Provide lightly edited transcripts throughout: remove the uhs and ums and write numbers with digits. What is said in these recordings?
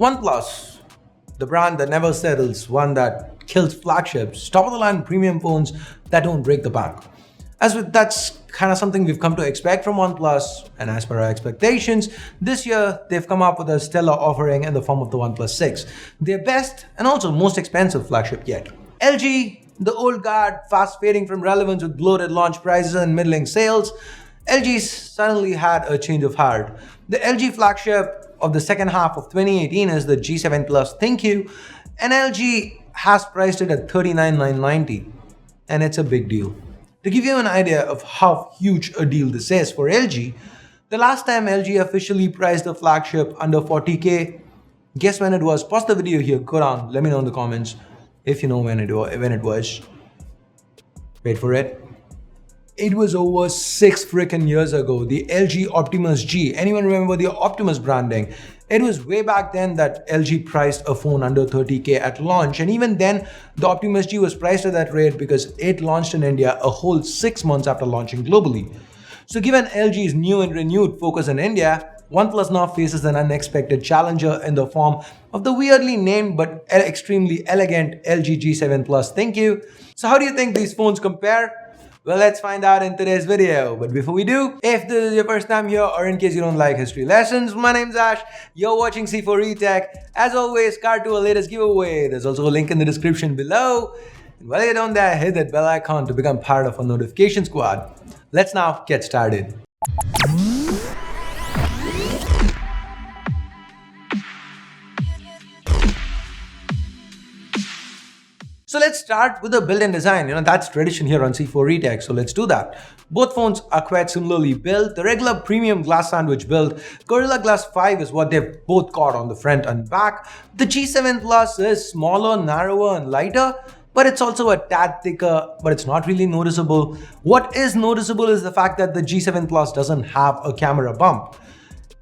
OnePlus, the brand that never settles, one that kills flagships, top-of-the-line premium phones that don't break the bank. That's kind of something we've come to expect from OnePlus, and as per our expectations, this year they've come up with a stellar offering in the form of the OnePlus 6, their best and also most expensive flagship yet. LG, the old guard, fast fading from relevance with bloated launch prices and middling sales, LG's suddenly had a change of heart. The LG flagship of the second half of 2018 is the G7 Plus ThinQ, and LG has priced it at $39,990, and it's a big deal. To give you an idea of how huge a deal this is for LG, the last time LG officially priced the flagship under $40K, guess when it was? Pause the video here, go down, let me know in the comments if you know when it was. Wait for it. It was over 6 freaking years ago, the LG Optimus G. Anyone remember the Optimus branding? It was way back then that LG priced a phone under $30K at launch, and even then the Optimus G was priced at that rate because it launched in India a whole 6 months after launching globally. So given LG's new and renewed focus in India, OnePlus now faces an unexpected challenger in the form of the weirdly named but extremely elegant LG G7 Plus ThinQ. So how do you think these phones compare? Well, let's find out in today's video. But before we do, if this is your first time here or in case you don't like history lessons, my name's Ash, you're watching C4E Tech. As always, card to our latest giveaway. There's also a link in the description below. And while you're down there, hit that bell icon to become part of our notification squad. Let's now get started. So let's start with the build and design. That's tradition here on C4E Tech, so let's do that. Both phones are quite similarly built. The regular premium glass sandwich build, Gorilla Glass 5 is what they've both got on the front and back. The G7 Plus is smaller, narrower and lighter, but it's also a tad thicker, but it's not really noticeable. What is noticeable is the fact that the G7 Plus doesn't have a camera bump.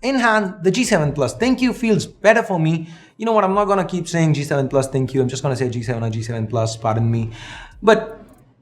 In hand, the G7 Plus ThinQ feels better for me. You know what, I'm not gonna keep saying G7 Plus ThinQ, I'm just gonna say G7 or G7 Plus, pardon me. But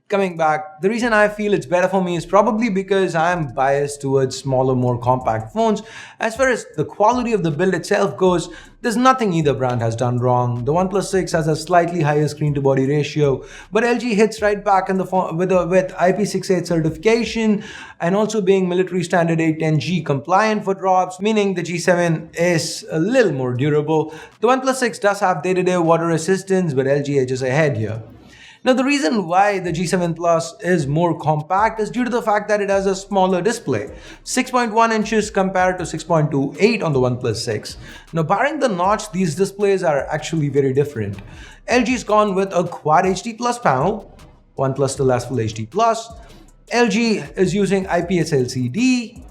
coming back, the reason I feel it's better for me is probably because I'm biased towards smaller, more compact phones. As far as the quality of the build itself goes, there's nothing either brand has done wrong. The OnePlus 6 has a slightly higher screen to body ratio, but LG hits right back in the form with IP68 certification and also being military standard 810G compliant for drops, meaning the G7 is a little more durable. The OnePlus 6 does have day-to-day water resistance, but LG edges ahead here. Now, the reason why the G7 Plus is more compact is due to the fact that it has a smaller display, 6.1 inches compared to 6.28 on the OnePlus 6. Now, barring the notch, these displays are actually very different. LG's gone with a Quad HD Plus panel, OnePlus still has Full HD Plus. LG is using IPS LCD.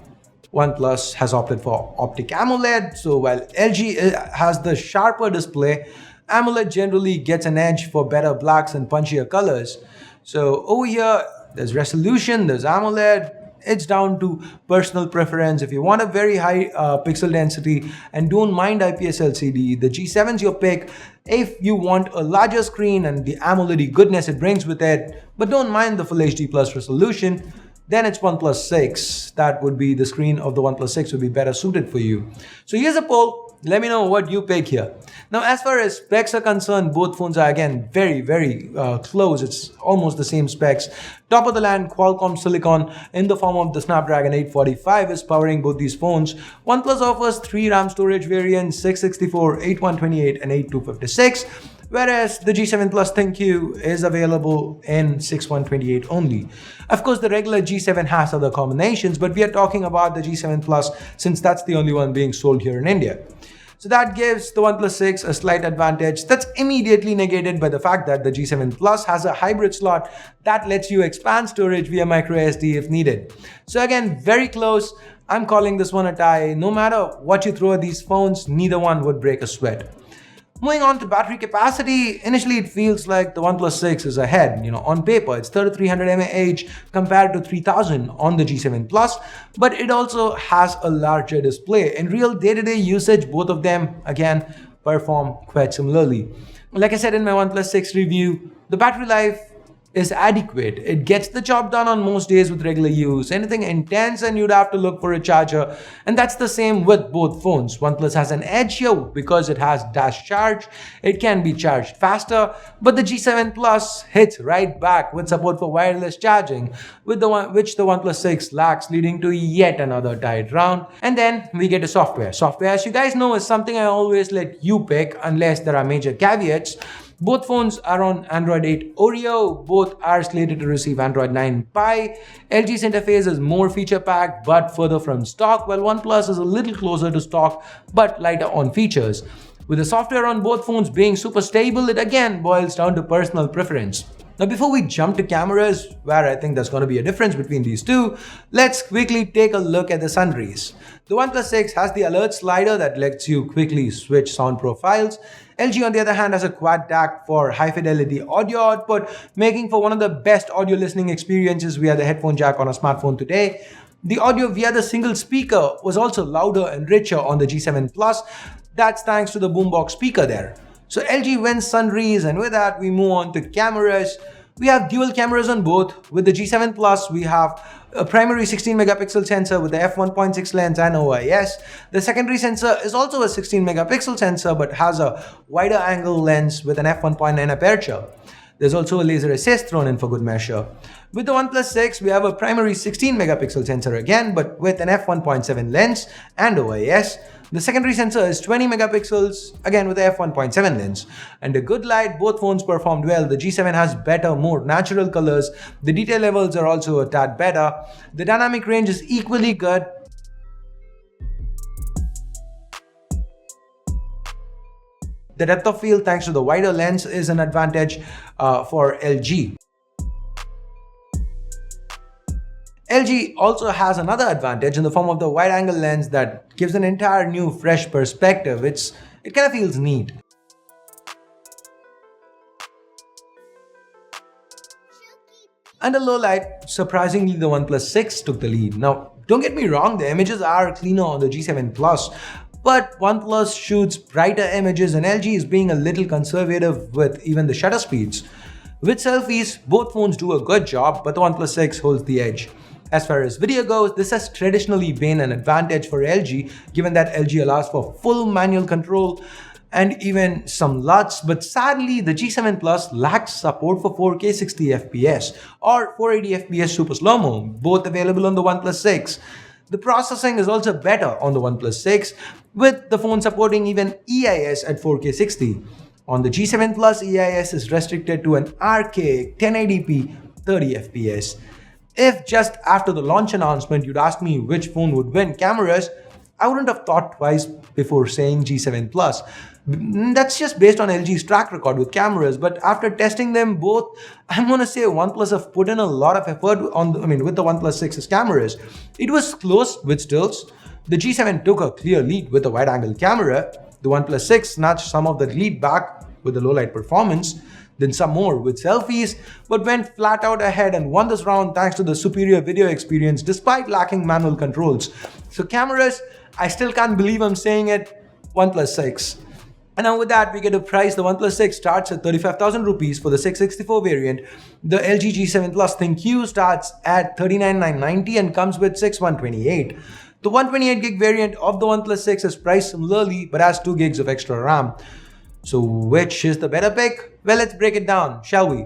OnePlus has opted for Optic AMOLED. So while LG has the sharper display, AMOLED generally gets an edge for better blacks and punchier colors. So over here, there's resolution, there's AMOLED. It's down to personal preference. If you want a very high pixel density and don't mind IPS LCD, the G7's your pick. If you want a larger screen and the AMOLED goodness it brings with it, but don't mind the Full HD Plus resolution, then it's OnePlus 6. That would be the screen of the OnePlus 6 would be better suited for you. So here's a poll. Let me know what you pick here. Now, as far as specs are concerned, both phones are again very close. It's almost the same specs. Top of the line Qualcomm silicon in the form of the Snapdragon 845 is powering both these phones. OnePlus offers 3 RAM storage variants, 664, 8128 and 8256. Whereas the G7 Plus ThinQ is available in 6128 only. Of course, the regular G7 has other combinations, but we are talking about the G7 Plus since that's the only one being sold here in India. So that gives the OnePlus 6 a slight advantage that's immediately negated by the fact that the G7 Plus has a hybrid slot that lets you expand storage via microSD if needed. So again, very close. I'm calling this one a tie. No matter what you throw at these phones, neither one would break a sweat. Moving on to battery capacity, initially it feels like the OnePlus 6 is ahead. On paper, it's 3300 mAh compared to 3000 on the G7 Plus, but it also has a larger display. In real day-to-day usage, both of them, again, perform quite similarly. Like I said in my OnePlus 6 review, the battery life is adequate. It gets the job done on most days with regular use. Anything intense and you'd have to look for a charger. And that's the same with both phones. OnePlus has an edge here because it has dash charge. It can be charged faster, but the G7 Plus hits right back with support for wireless charging, which the OnePlus 6 lacks, leading to yet another tight round. And then we get to software. Software, as you guys know, is something I always let you pick unless there are major caveats. Both phones are on Android 8 Oreo. Both are slated to receive Android 9 Pie. LG's interface is more feature-packed but further from stock, while OnePlus is a little closer to stock but lighter on features. With the software on both phones being super stable, it again boils down to personal preference. Now, before we jump to cameras, where I think there's going to be a difference between these two, let's quickly take a look at the sundries. The OnePlus 6 has the alert slider that lets you quickly switch sound profiles. LG, on the other hand, has a quad DAC for high-fidelity audio output, making for one of the best audio listening experiences via the headphone jack on a smartphone today. The audio via the single speaker was also louder and richer on the G7 Plus. That's thanks to the boombox speaker there. So LG wins sundries, and with that we move on to cameras. We have dual cameras on both. With the G7 Plus, we have a primary 16 megapixel sensor with the f1.6 lens and OIS. The secondary sensor is also a 16 megapixel sensor but has a wider angle lens with an f1.9 aperture. There's also a laser assist thrown in for good measure. With the OnePlus 6, we have a primary 16 megapixel sensor again, but with an f1.7 lens and OIS. The secondary sensor is 20 megapixels, again with a f1.7 lens. And a good light, both phones performed well. The G7 has better, more natural colors. The detail levels are also a tad better. The dynamic range is equally good. The depth of field, thanks to the wider lens, is an advantage for LG. LG also has another advantage in the form of the wide-angle lens that gives an entire new, fresh perspective. It kind of feels neat. Under low light, surprisingly, the OnePlus 6 took the lead. Now, don't get me wrong, the images are cleaner on the G7 Plus, but OnePlus shoots brighter images and LG is being a little conservative with even the shutter speeds. With selfies, both phones do a good job, but the OnePlus 6 holds the edge. As far as video goes, this has traditionally been an advantage for LG, given that LG allows for full manual control and even some LUTs, but sadly the G7 Plus lacks support for 4K 60fps or 480fps super slow-mo, both available on the OnePlus 6. The processing is also better on the OnePlus 6, with the phone supporting even EIS at 4K 60. On the G7 Plus, EIS is restricted to an archaic 1080p 30fps. If just after the launch announcement you'd asked me which phone would win cameras, I wouldn't have thought twice before saying G7 Plus. That's just based on LG's track record with cameras, but after testing them both, I'm gonna say OnePlus have put in a lot of effort with the OnePlus 6's cameras. It was close with stills. The G7 took a clear lead with a wide-angle camera. The OnePlus 6 snatched some of the lead back with the low-light performance, then some more with selfies, but went flat out ahead and won this round thanks to the superior video experience despite lacking manual controls. So cameras, I still can't believe I'm saying it, OnePlus 6. And now with that, we get a price. The OnePlus 6 starts at 35,000 rupees for the 664 variant. The LG G7 Plus ThinQ starts at 39,990 and comes with 6128. The 128GB variant of the OnePlus 6 is priced similarly but has 2GB of extra RAM. So which is the better pick? Well, let's break it down, shall we?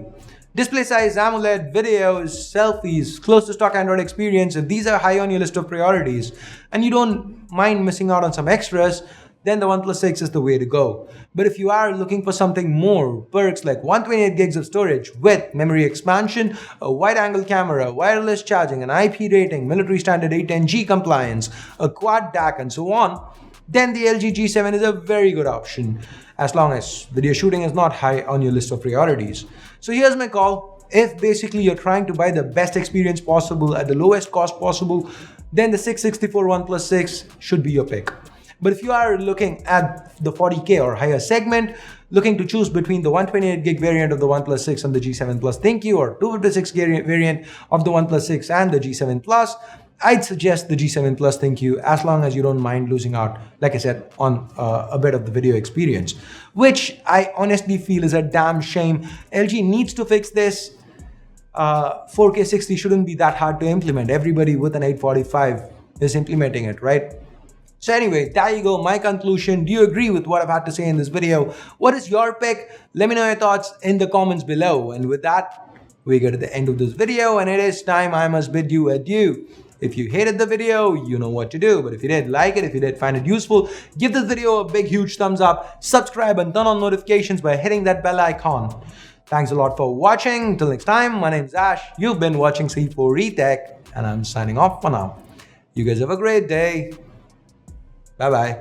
Display size, AMOLED, videos, selfies, close to stock Android experience. If these are high on your list of priorities and you don't mind missing out on some extras, then the OnePlus 6 is the way to go. But if you are looking for something more, perks like 128GB of storage with memory expansion, a wide-angle camera, wireless charging, an IP rating, military standard 810G compliance, a quad DAC, and so on, then the LG G7 is a very good option, as long as video shooting is not high on your list of priorities. So here's my call. If basically you're trying to buy the best experience possible at the lowest cost possible, then the 664 OnePlus 6 should be your pick. But if you are looking at the 40K or higher segment, looking to choose between the 128GB variant of the OnePlus 6 and the G7 Plus ThinQ, or 256GB variant of the OnePlus 6 and the G7 Plus, I'd suggest the G7 Plus ThinQ, as long as you don't mind losing out, like I said, on a bit of the video experience, which I honestly feel is a damn shame. LG needs to fix this. 4K 60 shouldn't be that hard to implement. Everybody with an 845 is implementing it, right? So anyway, there you go, my conclusion. Do you agree with what I've had to say in this video? What is your pick? Let me know your thoughts in the comments below. And with that, we get to the end of this video, and it is time I must bid you adieu. If you hated the video, you know what to do. But if you did like it, if you did find it useful, give this video a big, huge thumbs up, subscribe and turn on notifications by hitting that bell icon. Thanks a lot for watching. Till next time, my name's Ash. You've been watching C4 Tech, and I'm signing off for now. You guys have a great day. Bye-bye.